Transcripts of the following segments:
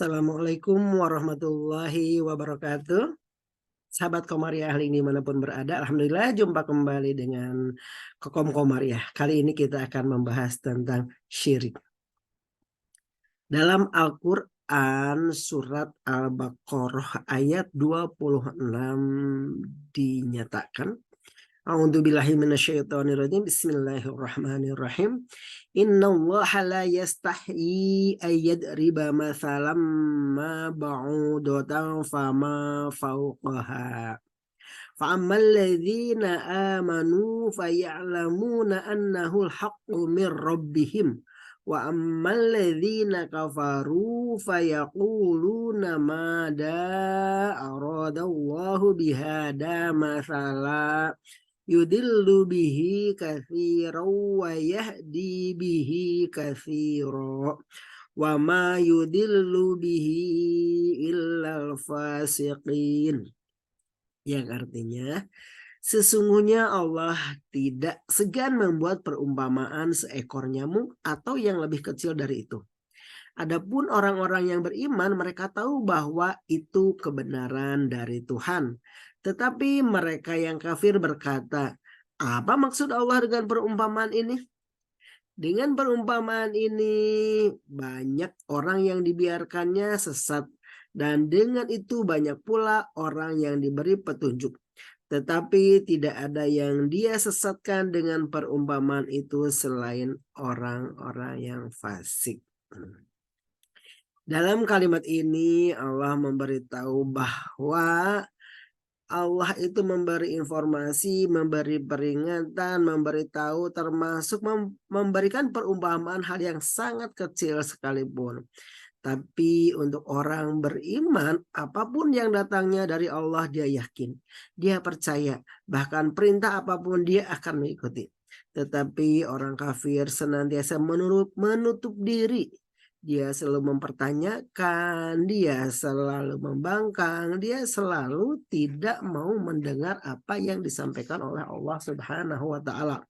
Assalamualaikum warahmatullahi wabarakatuh. Sahabat Komariah dimanapun berada, Alhamdulillah jumpa kembali dengan Kokom Komariah. Kali ini kita akan membahas tentang syirik. Dalam Al-Quran surat Al-Baqarah ayat 26 dinyatakan, A'udzubillahi minasyaitonirrajim. Bismillahirrahmanirrahim. Innallaha la yastahyi ayyadriba mathalam ma ba'udatan fama fawqaha. Fa'ammal ladzina amanu faya'lamuna annahu al-haqqu min rabbihim. Wa ammal ladzina kafaru fayaquluna mada aradallahu bihada mathala yudillu bihi katsiran wa yahdi bihi katsiran wa ma yudillu bihi illal fasiqin, yang artinya sesungguhnya Allah tidak segan membuat perumpamaan seekor nyamuk atau yang lebih kecil dari itu. Adapun orang-orang yang beriman, mereka tahu bahwa itu kebenaran dari Tuhan. Tetapi mereka yang kafir berkata, apa maksud Allah dengan perumpamaan ini? Dengan perumpamaan ini banyak orang yang dibiarkannya sesat, dan dengan itu banyak pula orang yang diberi petunjuk. Tetapi tidak ada yang dia sesatkan dengan perumpamaan itu selain orang-orang yang fasik. Dalam kalimat ini Allah memberitahu bahwa Allah itu memberi informasi, memberi peringatan, memberitahu, termasuk memberikan perumpamaan hal yang sangat kecil sekalipun. Tapi untuk orang beriman, apapun yang datangnya dari Allah dia yakin, dia percaya, bahkan perintah apapun dia akan mengikuti. Tetapi orang kafir senantiasa menutup diri. Dia selalu mempertanyakan, dia selalu membangkang, dia selalu tidak mau mendengar apa yang disampaikan oleh Allah Subhanahu wa Ta'ala.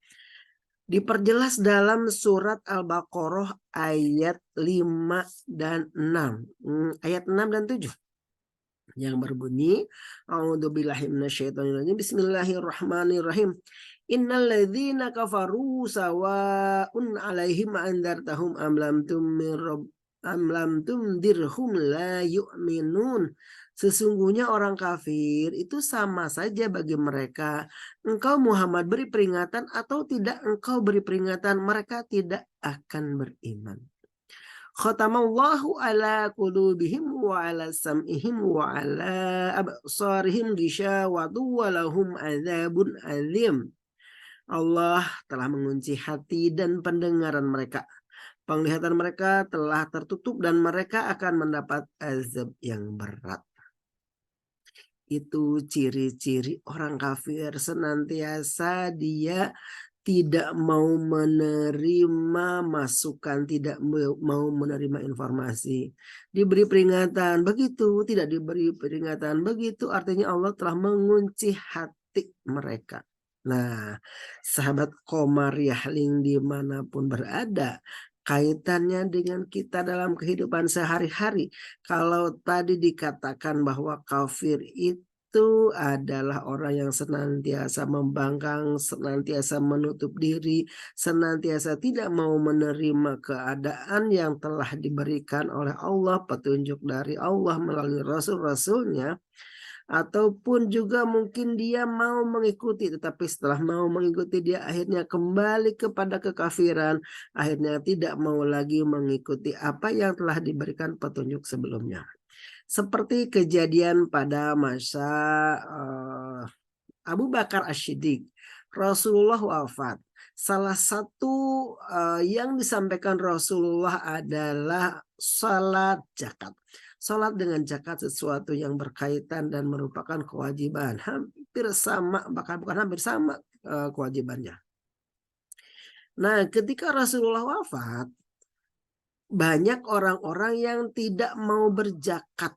Diperjelas dalam surat Al-Baqarah ayat 5 dan 6. Ayat 6 dan 7. Yang berbunyi, A'udzubillahi minasyaitonirrajim. Bismillahirrahmanirrahim. Innal ladzina kafaru sawa'un 'alaihim andartahum am lam tundirhum la yu'minun. Sesungguhnya orang kafir itu sama saja bagi mereka. Engkau Muhammad beri peringatan atau tidak engkau beri peringatan, mereka tidak akan beriman. Khatamallahu ala qulubihim wa ala sam'ihim wa ala absarihim ghishawatu wa lahum adzabun adzim. Allah telah mengunci hati dan pendengaran mereka. Penglihatan mereka telah tertutup dan mereka akan mendapat azab yang berat. Itu ciri-ciri orang kafir, senantiasa dia tidak mau menerima masukan, tidak mau menerima informasi. Diberi peringatan begitu, tidak diberi peringatan begitu, artinya Allah telah mengunci hati mereka. Nah, sahabat Komariah dimanapun berada, kaitannya dengan kita dalam kehidupan sehari-hari. Kalau tadi dikatakan bahwa kafir itu adalah orang yang senantiasa membangkang, senantiasa menutup diri, senantiasa tidak mau menerima keadaan yang telah diberikan oleh Allah, petunjuk dari Allah melalui rasul-rasulnya, ataupun juga mungkin dia mau mengikuti, tetapi setelah mau mengikuti dia akhirnya kembali kepada kekafiran, akhirnya tidak mau lagi mengikuti apa yang telah diberikan petunjuk sebelumnya. Seperti kejadian pada masa Abu Bakar As-Siddiq, Rasulullah wafat. Salah satu yang disampaikan Rasulullah adalah salat zakat. Salat dengan zakat sesuatu yang berkaitan dan merupakan kewajiban. Hampir sama, bahkan bukan hampir sama kewajibannya. Nah, ketika Rasulullah wafat, banyak orang-orang yang tidak mau berzakat.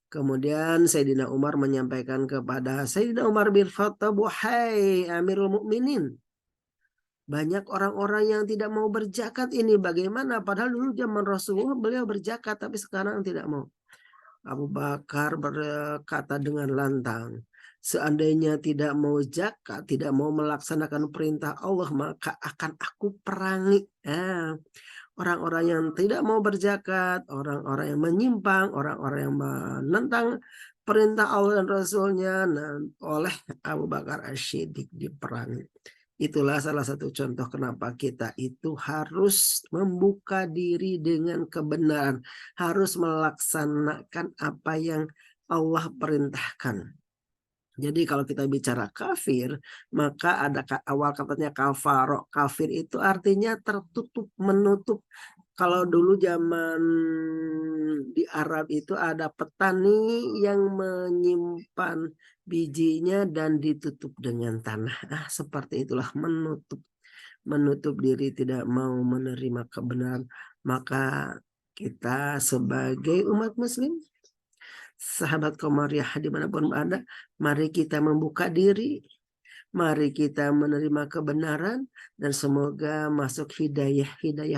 Kemudian Sayyidina Umar menyampaikan kepada Sayyidina Umar bin Khattab, "Wahai Amirul Mukminin, Banyak orang-orang yang tidak mau berzakat ini bagaimana? Padahal dulu zaman Rasulullah beliau berzakat tapi sekarang tidak mau. Abu Bakar berkata dengan lantang, seandainya tidak mau zakat, tidak mau melaksanakan perintah Allah, maka akan aku perangi. Orang-orang yang tidak mau berzakat, orang-orang yang menyimpang, orang-orang yang menentang perintah Allah dan Rasulnya, oleh Abu Bakar As-Siddiq diperangi. Itulah salah satu contoh kenapa kita itu harus membuka diri dengan kebenaran, harus melaksanakan apa yang Allah perintahkan. Jadi kalau kita bicara kafir, maka ada awal katanya kafaro. Kafir itu artinya tertutup, menutup. Kalau dulu zaman di Arab itu ada petani yang menyimpan bijinya dan ditutup dengan tanah. Seperti itulah menutup diri, tidak mau menerima kebenaran. Maka kita sebagai umat muslim, sahabat Komariah dimanapun ada, mari kita membuka diri, mari kita menerima kebenaran dan semoga masuk hidayah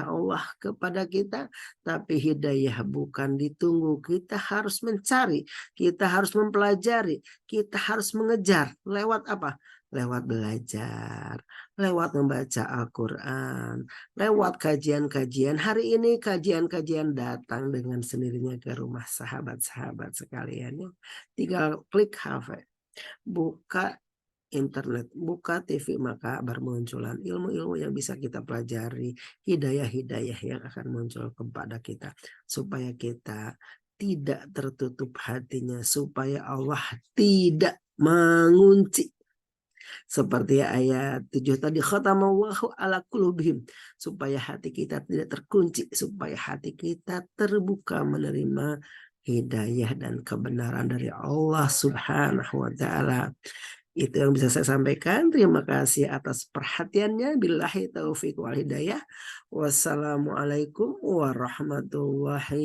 Allah kepada kita. Tapi hidayah bukan ditunggu, kita harus mencari, kita harus mempelajari, kita harus mengejar. Lewat apa? Lewat belajar, lewat membaca Al-Quran, lewat kajian-kajian. Hari ini kajian-kajian datang dengan sendirinya ke rumah sahabat-sahabat sekalian. Tinggal klik HP, buka internet, buka TV, maka bermunculan ilmu-ilmu yang bisa kita pelajari, hidayah-hidayah yang akan muncul kepada kita, supaya kita tidak tertutup hatinya, supaya Allah tidak mengunci. Seperti ayat 7 tadi, khatamallahu ala qulubihim, supaya hati kita tidak terkunci, supaya hati kita terbuka menerima hidayah dan kebenaran dari Allah Subhanahu wa taala. Itu yang bisa saya sampaikan. Terima kasih atas perhatiannya. Billahi taufiq wal hidayah. Wassalamualaikum warahmatullahi